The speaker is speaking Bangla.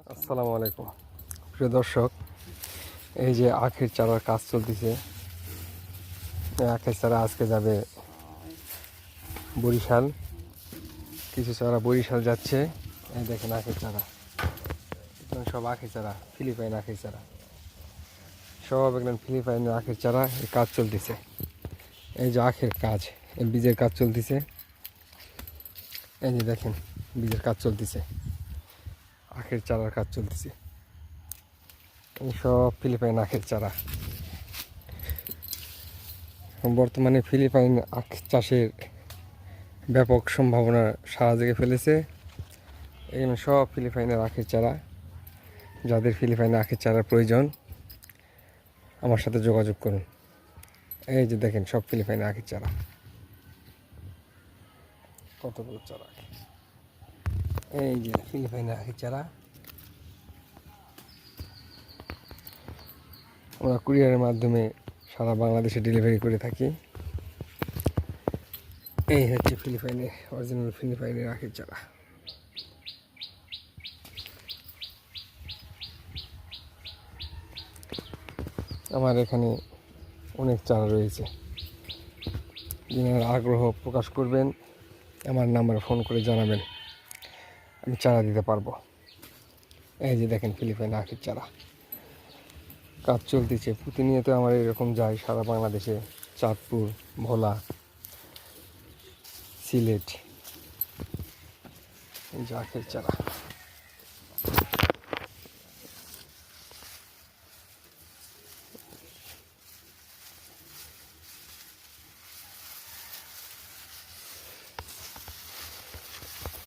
আসসালামু আলাইকুম প্রিয় দর্শক, এই যে আখের চারার কাজ চলতেছে। এই আখের চারা আজকে যাবে বরিশাল, কিছু চারা বরিশাল যাচ্ছে। এই দেখেন আখের চারা, সব আখের চারা, ফিলিপাইন আখের চারা, সব একদম ফিলিপাইনের আখের চারা। এই কাজ চলতেছে, এই যে আখের কাজ, এই বীজের কাজ চলতেছে। এই যে দেখেন বীজের কাজ চলতেছে, আখের চারার কাজ চলতেছে। এই সব ফিলিপাইন আখের চারা। বর্তমানে ফিলিপাইন আখ চাষের ব্যাপক সম্ভাবনা সারা জেগে ফেলেছে। এখানে সব ফিলিপাইনের আখের চারা। যাদের ফিলিপাইনে আখের চারার প্রয়োজন আমার সাথে যোগাযোগ করুন। এই যে দেখেন সব ফিলিপাইনে আখের চারা, কতগুলো চারা। এই যে ফিলিপাইনে আখের চারা। আমরা কুরিয়ারের মাধ্যমে সারা বাংলাদেশে ডেলিভারি করে থাকি। এই হচ্ছে ফিলিপাইনের অরিজিনাল ফিলিপাইনের আখের চারা। আমার এখানে অনেক চারা রয়েছে। যিনারা আগ্রহ প্রকাশ করবেন আমার নাম্বারে ফোন করে জানাবেন, আমি চারা দিতে পারবো। এই যে দেখেন ফিলিপাইন আখের চারা, কাজ চলতেছে প্রতিনিয়ত। আমার এরকম যায় সারা বাংলাদেশে, চাঁদপুর, ভোলা, সিলেট। এই যে আখের চারা।